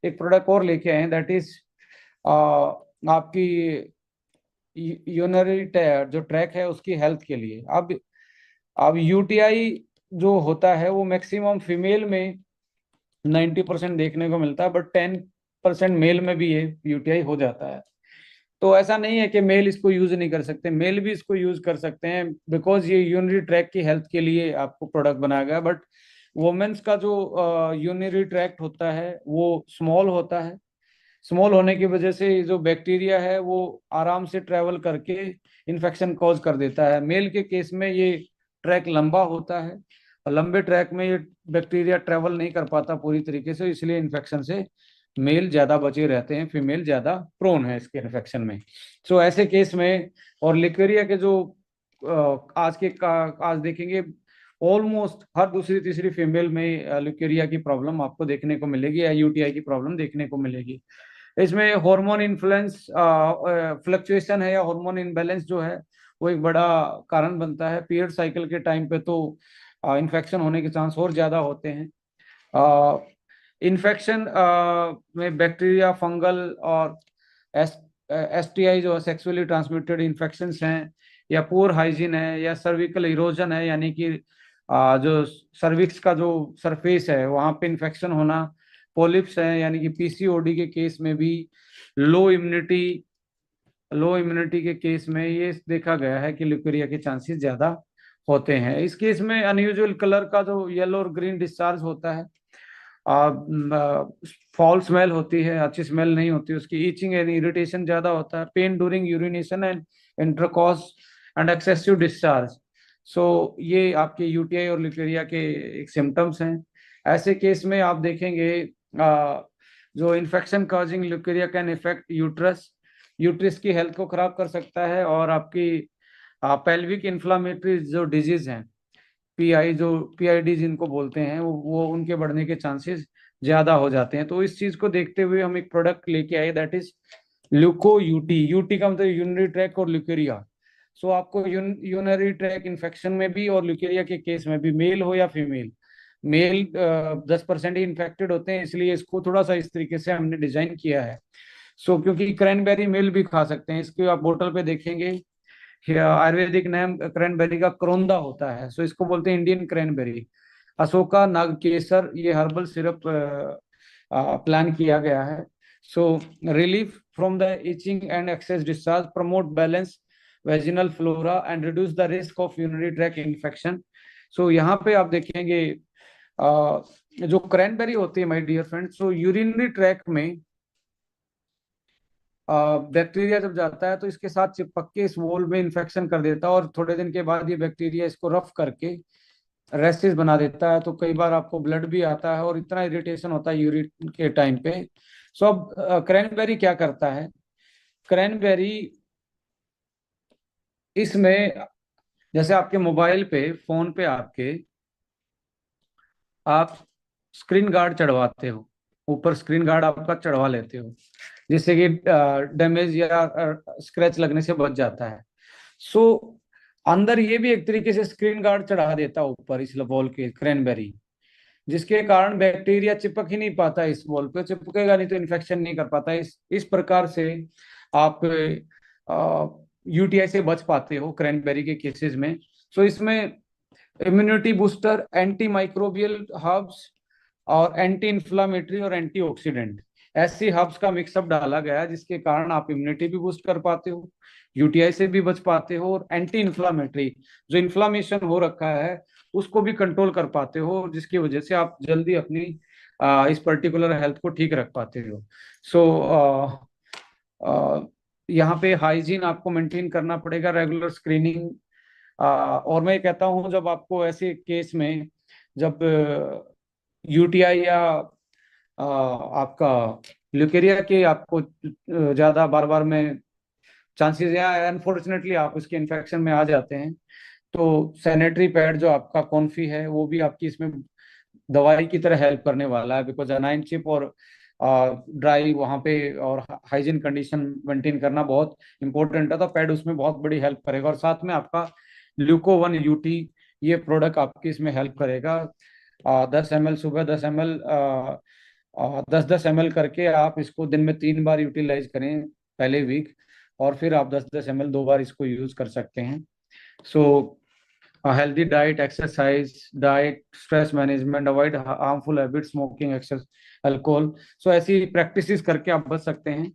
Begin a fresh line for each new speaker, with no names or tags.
एक प्रोडक्ट और लेके आए हैं, दैट इज आपकी यूनरी जो ट्रैक है उसकी हेल्थ के लिए। अब यूटीआई जो होता है वो मैक्सिमम फीमेल में 90% देखने को मिलता है, बट 10% मेल में भी ये यूटीआई हो जाता है। तो ऐसा नहीं है कि मेल इसको यूज नहीं कर सकते, मेल भी इसको यूज कर सकते हैं, बिकॉज ये यूनरी ट्रैक की हेल्थ के लिए आपको प्रोडक्ट बनाया गया। बट वुमेन्स का जो यूनरी ट्रैक्ट होता है वो स्मॉल होता है। स्मॉल होने की वजह से जो बैक्टीरिया है वो आराम से ट्रेवल करके इन्फेक्शन कॉज कर देता है। मेल के केस में ये ट्रैक लंबा होता है, और लंबे ट्रैक में ये बैक्टीरिया ट्रेवल नहीं कर पाता पूरी तरीके से, इसलिए इन्फेक्शन से मेल ज्यादा बचे रहते हैं, फीमेल ज्यादा प्रोन है इसके इन्फेक्शन में। सो ऐसे केस में, और लिक्वेरिया के जो आज देखेंगे ऑलमोस्ट हर दूसरी तीसरी फीमेल में लिक्वेरिया की प्रॉब्लम आपको देखने को मिलेगी, या यूटीआई की प्रॉब्लम देखने को मिलेगी। इसमें हार्मोन इन्फ्लुएंस फ्लक्चुएशन है, या हार्मोन इनबैलेंस जो है वो एक बड़ा कारण बनता है। पीरियड साइकिल के टाइम पे तो इन्फेक्शन होने के चांस और ज्यादा होते हैं। इन्फेक्शन में बैक्टीरिया, फंगल और एसटीआई जो सेक्सुअली ट्रांसमिटेड इन्फेक्शंस हैं, या पुअर हाइजीन है, या सर्विकल इरोजन है, यानी कि जो सर्विक्स का जो सरफेस है वहां पे इन्फेक्शन होना, पॉलिप्स है, यानी कि पीसीओडी के केस में भी, लो इम्यूनिटी के केस में ये देखा गया है कि ल्यूकेरिया के चांसेस ज्यादा होते हैं। इस केस में अनयूजुअल कलर का जो येलो और ग्रीन डिस्चार्ज होता है, फॉल स्मेल होती है, अच्छी स्मेल नहीं होती उसकी, ईचिंग एंड इरिटेशन ज्यादा होता है, pain during urination and intercourse and excessive discharge. So ये आपके यूटीआई और ल्यूकेरिया के एक सिम्टम्स हैं। ऐसे केस में आप देखेंगे जो infection causing leucorrhoea can effect uterus की हेल्थ को खराब कर सकता है, और आपकी पेल्विक इन्फ्लामेटरी जो डिजीज हैं, पीआईडी जिनको बोलते हैं, वो उनके बढ़ने के चांसेस ज्यादा हो जाते हैं। तो इस चीज को देखते हुए हम एक प्रोडक्ट लेके आए, that is leuco UT. UT का मतलब यूरिनरी ट्रैक और ल्यूकेरिया। सो आपको यूरिनरी ट्रैक इन्फेक्शन में भी और ल्यूकेरिया के केस में भी, मेल हो या फीमेल, मेल 10% ही इन्फेक्टेड होते हैं, इसलिए इसको थोड़ा सा इस तरीके से हमने डिजाइन किया है। सो क्योंकि क्रैनबेरी मेल भी खा सकते हैं, इसके आप बोतल पे देखेंगे आयुर्वेदिक नाम क्रैनबेरी का क्रोंदा होता है, सो इसको बोलते हैं इंडियन क्रैनबेरी। अशोका नागकेसर ये हर्बल सिरप प्लान किया गया है। So relief from the itching and excess discharge, promote balance vaginal flora and reduce the risk of urinary tract infection. So यहाँ पे आप देखेंगे जो क्रैनबेरी होती है my dear friends, so urinary tract में बैक्टीरिया जब जाता है तो इसके साथ चिपक के इस वॉल में इन्फेक्शन कर देता है, और थोड़े दिन के बाद ये बैक्टीरिया इसको रफ करके रेस्टिस बना देता है। तो कई बार आपको ब्लड भी आता है और इतना इरिटेशन होता है यूरिन के टाइम पे। सो अब क्रैनबेरी क्या करता है, क्रैनबेरी इसमें जैसे आपके मोबाइल पे, फोन पे आपके, आप स्क्रीन गार्ड चढ़वाते हो, ऊपर स्क्रीन गार्ड आपका चढ़वा लेते हो, जिससे कि डैमेज या स्क्रैच लगने से बच जाता है। सो अंदर ये भी एक तरीके से स्क्रीन गार्ड चढ़ा देता है ऊपर इस वॉल के, क्रैनबेरी, जिसके कारण बैक्टीरिया चिपक ही नहीं पाता, इस वॉल पे चिपकेगा नहीं तो इन्फेक्शन नहीं कर पाता। इस प्रकार से आप यूटीआई से बच पाते हो क्रैनबेरी के केसेस में। सो इसमें immunity booster, anti microbial herbs और एंटी इंफ्लामेटरी और एंटीऑक्सीडेंट, ऐसी हर्ब्स का मिक्सअप डाला गया है, जिसके कारण आप इम्यूनिटी भी बूस्ट कर पाते हो, यूटीआई से भी बच पाते हो, और एंटी इंफ्लामेटरी जो इन्फ्लामेशन हो रखा है उसको भी कंट्रोल कर पाते हो, जिसकी वजह से आप जल्दी अपनी इस पर्टिकुलर हेल्थ को ठीक रख पाते हो। सो यहाँ पे हाइजीन आपको मेंटेन करना पड़ेगा, रेगुलर स्क्रीनिंग। और मैं कहता हूँ जब आपको ऐसे केस में, जब यूटीआई या आपका ल्यूकेरिया के आपको ज्यादा बार बार में चांसेस, या अनफॉर्चुनेटली आप उसके इन्फेक्शन में आ जाते हैं, तो सैनिटरी पैड जो आपका कॉन्फी है वो भी आपकी इसमें दवाई की तरह हेल्प करने वाला है, बिकॉज अनाइन चिप और ड्राई वहाँ पे और हाइजीन कंडीशन मेंटेन करना बहुत इंपॉर्टेंट है, तो पैड उसमें बहुत बड़ी हेल्प करेगा। और साथ में आपका ल्यूको 1 यूटी, ये प्रोडक्ट आपकी इसमें हेल्प करेगा। 10 ml सुबह, 10 ml 10-10 ml करके आप इसको दिन में 3 बार यूटिलाइज करें पहले वीक, और फिर आप 10-10 ml 2 बार इसको यूज कर सकते हैं। So healthy diet, exercise, diet, stress management, avoid harmful habit, smoking, excess, alcohol. So ऐसी प्रैक्टिसेस करके आप बच सकते हैं।